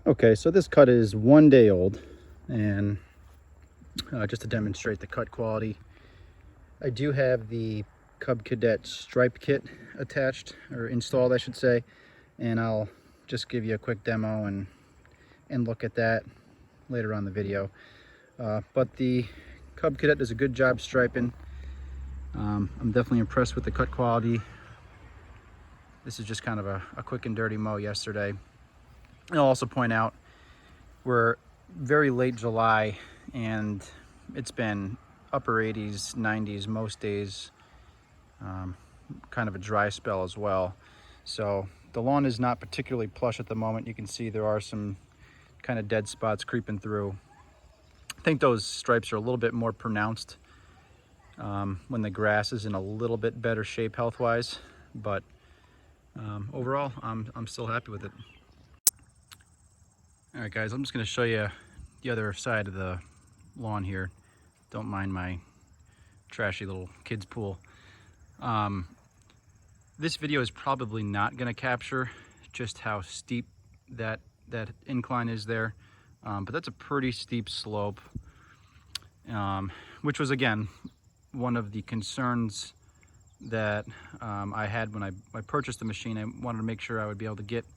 Okay, so this cut is 1 day old, and just to demonstrate the cut quality, I do have the Cub Cadet stripe kit attached, or installed I should say, and I'll just give you a quick demo and look at that later on in the video. But the Cub Cadet does a good job striping. I'm definitely impressed with the cut quality. This is just kind of a quick and dirty mow yesterday. I'll also point out we're very late July and it's been upper 80s, 90s most days, kind of a dry spell as well. So the lawn is not particularly plush at the moment. You can see there are some kind of dead spots creeping through. I think those stripes are a little bit more pronounced when the grass is in a little bit better shape health-wise, but overall I'm still happy with it. All right guys, I'm just going to show you the other side of the lawn here. Don't mind my trashy little kids pool. This video is probably not going to capture just how steep that incline is there, but that's a pretty steep slope, which was again one of the concerns that I had when I purchased the machine. I wanted to make sure I would be able to get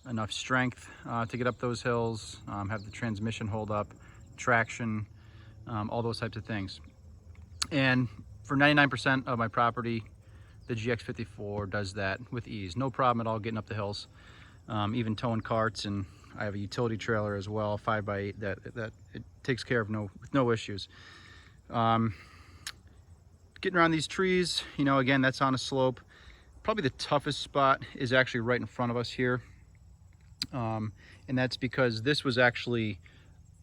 enough strength to get up those hills, have the transmission hold up, traction, all those types of things. And for 99% of my property, the GX54 does that with ease. No problem at all getting up the hills, even towing carts, and I have a utility trailer as well, 5x8, that it takes care of with no issues. Getting around these trees, you know, again, that's on a slope. Probably the toughest spot is actually right in front of us here. And that's because this was actually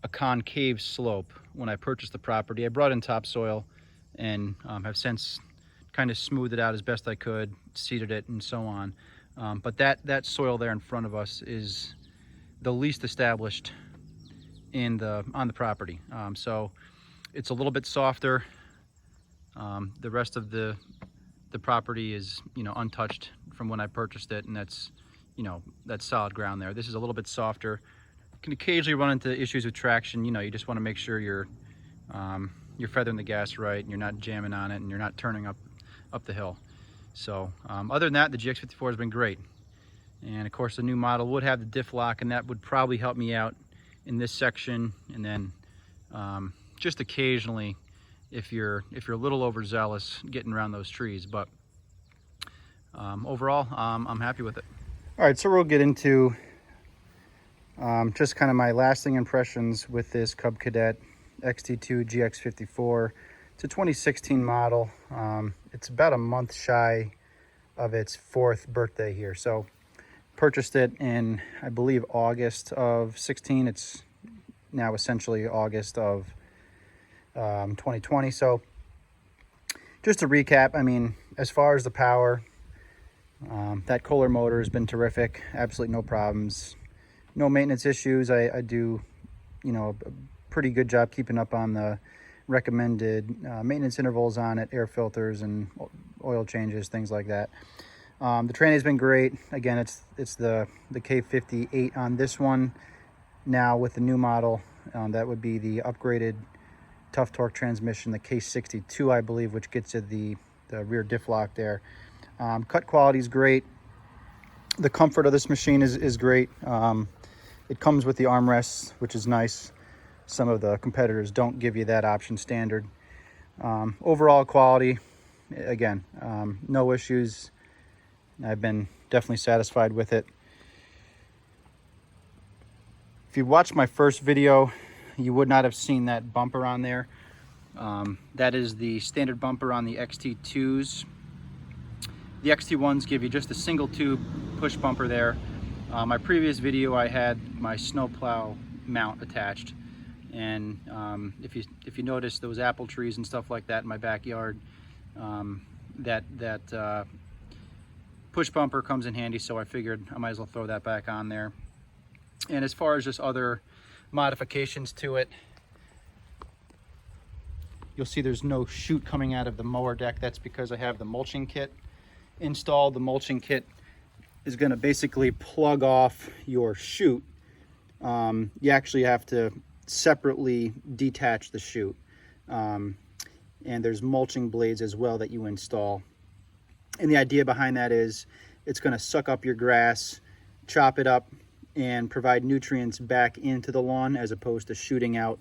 a concave slope when I purchased the property. I brought in topsoil and have since kind of smoothed it out as best I could, seeded it and so on. But that soil there in front of us is the least established on the property. So it's a little bit softer. The rest of the property is, you know, untouched from when I purchased it, and that's, you know, that's solid ground there. This is a little bit softer. You can occasionally run into issues with traction. You know, you just want to make sure you're feathering the gas right and you're not jamming on it and you're not turning up the hill. So other than that, the GX54 has been great. And of course the new model would have the diff lock, and that would probably help me out in this section. And then just occasionally, if you're a little overzealous getting around those trees, but overall I'm happy with it. All right, so we'll get into just kind of my lasting impressions with this Cub Cadet XT2 GX54. It's a 2016 model. It's about a month shy of its 4th birthday here. So purchased it in, I believe, August of 16. It's now essentially August of 2020. So just to recap, I mean, as far as the power, that Kohler motor has been terrific. Absolutely no problems, no maintenance issues. I do, you know, a pretty good job keeping up on the recommended maintenance intervals on it, air filters and oil changes, things like that. The training has been great. Again, it's the K58 on this one. Now with the new model, that would be the upgraded tough torque transmission, the K62, I believe, which gets you the rear diff lock there. Cut quality is great. The comfort of this machine is great. It comes with the armrests, which is nice. Some of the competitors don't give you that option standard. Overall quality, again, no issues. I've been definitely satisfied with it. If you watched my first video, you would not have seen that bumper on there. That is the standard bumper on the XT2s. The XT1s give you just a single tube push bumper there. My previous video, I had my snowplow mount attached, and if you notice those apple trees and stuff like that in my backyard, that push bumper comes in handy, so I figured I might as well throw that back on there. And as far as just other modifications to it, you'll see there's no chute coming out of the mower deck. That's because I have the mulching kit installed. The mulching kit is going to basically plug off your chute you actually have to separately detach the chute. And there's mulching blades as well that you install. And the idea behind that is it's going to suck up your grass, chop it up, and provide nutrients back into the lawn as opposed to shooting out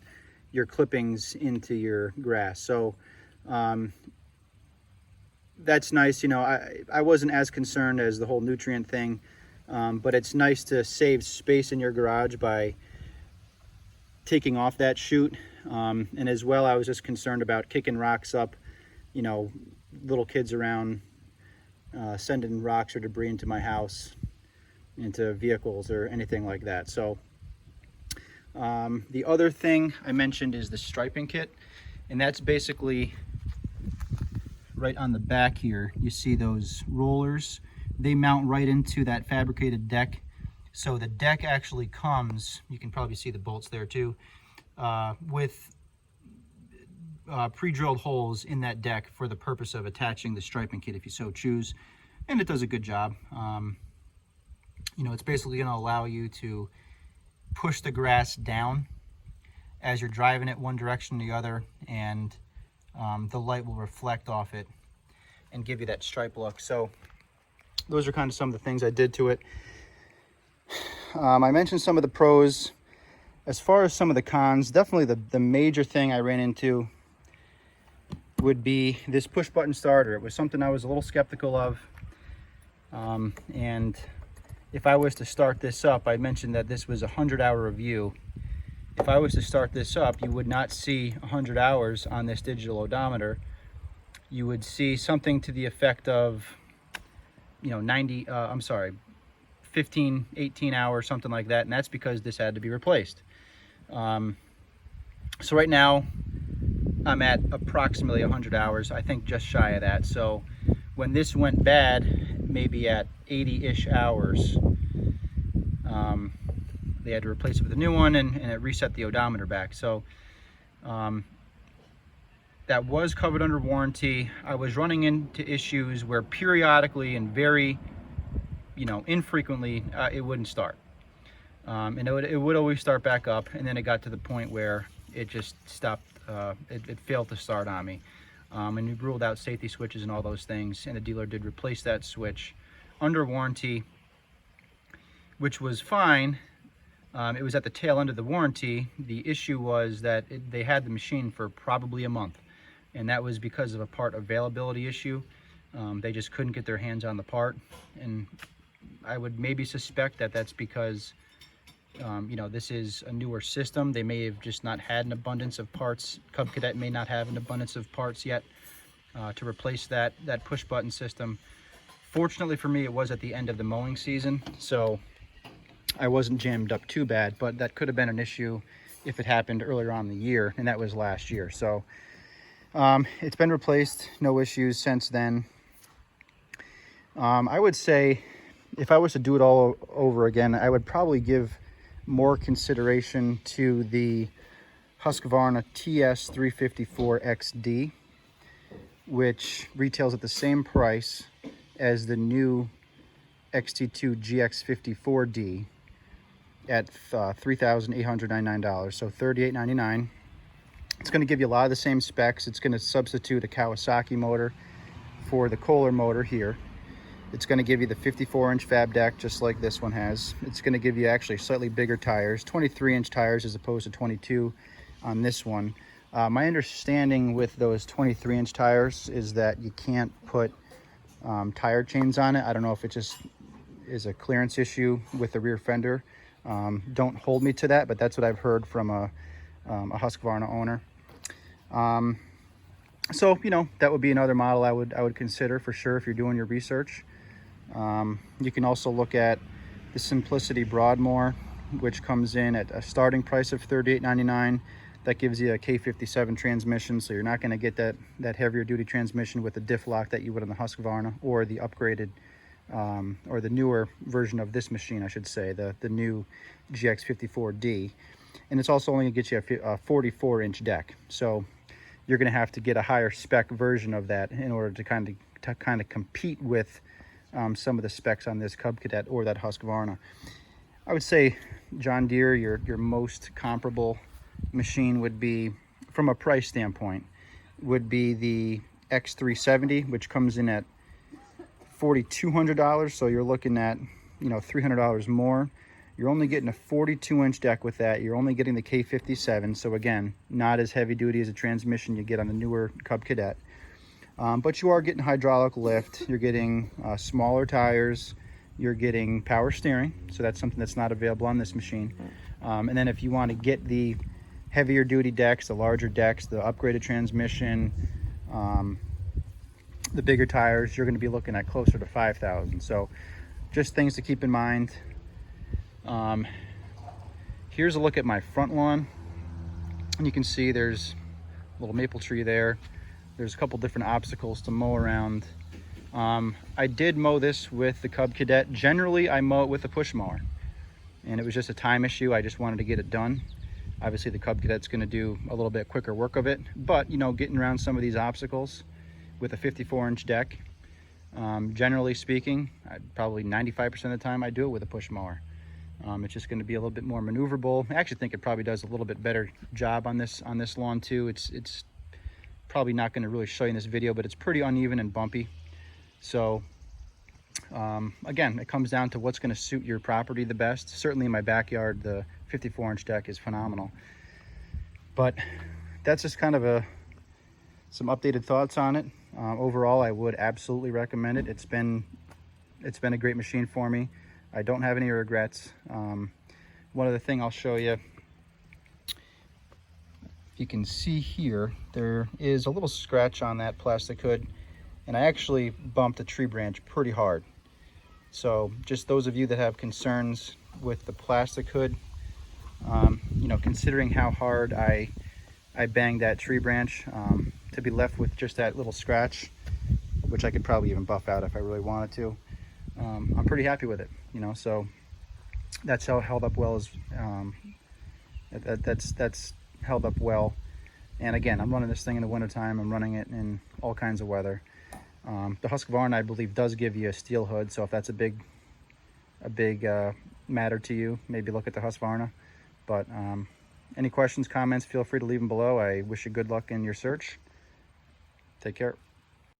your clippings into your grass. So that's nice. You know, I wasn't as concerned as the whole nutrient thing, but it's nice to save space in your garage by taking off that chute. And as well, I was just concerned about kicking rocks up, you know, little kids around, sending rocks or debris into my house, into vehicles or anything like that. So the other thing I mentioned is the striping kit, and that's basically right on the back here. You see those rollers, they mount right into that fabricated deck. So the deck actually comes, you can probably see the bolts there too, with pre-drilled holes in that deck for the purpose of attaching the striping kit if you so choose, and it does a good job. You know, it's basically going to allow you to push the grass down as you're driving it one direction or the other, and the light will reflect off it and give you that stripe look. So those are kind of some of the things I did to it. I mentioned some of the pros. As far as some of the cons, definitely the major thing I ran into would be this push button starter. It was something I was a little skeptical of. And if I was to start this up, I mentioned that this was a 100-hour review. If I was to start this up, you would not see 100 hours on this digital odometer. You would see something to the effect of, you know, 15, 18 hours, something like that. And that's because this had to be replaced. So right now I'm at approximately 100 hours, I think just shy of that. So when this went bad, maybe at 80-ish hours, they had to replace it with a new one, and it reset the odometer back. So that was covered under warranty. I was running into issues where periodically and very, you know, infrequently, it wouldn't start. And it would always start back up, and then it got to the point where it just stopped. It failed to start on me. And we ruled out safety switches and all those things, and the dealer did replace that switch under warranty, which was fine. It was at the tail end of the warranty. The issue was that they had the machine for probably a month, and that was because of a part availability issue. They just couldn't get their hands on the part, and I would maybe suspect that that's because you know, this is a newer system. They may have just not had an abundance of parts. Cub Cadet may not have an abundance of parts yet to replace that push button system. Fortunately for me, it was at the end of the mowing season, so I wasn't jammed up too bad, but that could have been an issue if it happened earlier on in the year, and that was last year. So it's been replaced, no issues since then. I would say if I was to do it all over again, I would probably give more consideration to the Husqvarna TS354XD, which retails at the same price as the new XT2 GX54d at $3,899, so $3,899. It's going to give you a lot of the same specs. It's going to substitute a Kawasaki motor for the Kohler motor here. It's going to give you the 54-inch fab deck, just like this one has. It's going to give you actually slightly bigger tires, 23-inch tires as opposed to 22 on this one. My understanding with those 23-inch tires is that you can't put tire chains on it. I don't know if it just is a clearance issue with the rear fender. Don't hold me to that, but that's what I've heard from a Husqvarna owner. So, you know, that would be another model I would consider for sure if you're doing your research. You can also look at the Simplicity Broadmoor, which comes in at a starting price of $38.99. That gives you a K57 transmission, so you're not going to get that heavier duty transmission with the diff lock that you would on the Husqvarna, or the upgraded or the newer version of this machine, I should say, the new GX54d. And it's also only going to get you a 44-inch deck, so you're going to have to get a higher spec version of that in order to kind of compete with some of the specs on this Cub Cadet or that Husqvarna. I would say John Deere, your most comparable machine would be, from a price standpoint, would be the X370, which comes in at $4,200. So you're looking at, you know, $300 more. You're only getting a 42-inch deck with that. You're only getting the K57. So again, not as heavy duty as a transmission you get on the newer Cub Cadet. But you are getting hydraulic lift. You're getting smaller tires. You're getting power steering. So that's something that's not available on this machine. And then if you want to get the heavier duty decks, the larger decks, the upgraded transmission, the bigger tires, you're going to be looking at closer to $5,000. So just things to keep in mind. Here's a look at my front lawn, and you can see there's a little maple tree there. There's a couple different obstacles to mow around. I did mow this with the Cub Cadet. Generally, I mow it with a push mower, and it was just a time issue. I just wanted to get it done. Obviously, the Cub Cadet's going to do a little bit quicker work of it, but you know, getting around some of these obstacles with a 54-inch deck, generally speaking, probably 95% of the time I do it with a push mower. It's just going to be a little bit more maneuverable. I actually think it probably does a little bit better job on this lawn too. It's probably not going to really show you in this video, but it's pretty uneven and bumpy. So again, it comes down to what's going to suit your property the best. Certainly in my backyard, the 54-inch deck is phenomenal. But that's just kind of some updated thoughts on it. Overall, I would absolutely recommend it. It's been a great machine for me. I don't have any regrets. One other thing I'll show you, if you can see here, there is a little scratch on that plastic hood, and I actually bumped a tree branch pretty hard. So just those of you that have concerns with the plastic hood, you know, considering how hard I banged that tree branch, to be left with just that little scratch, which I could probably even buff out if I really wanted to, I'm pretty happy with it, you know. So that's how it held up well. That's held up well. And again, I'm running this thing in the wintertime. I'm running it in all kinds of weather. The Husqvarna, I believe, does give you a steel hood, so if that's a big matter to you, maybe look at the Husqvarna. But any questions, comments, feel free to leave them below. I wish you good luck in your search. Take care.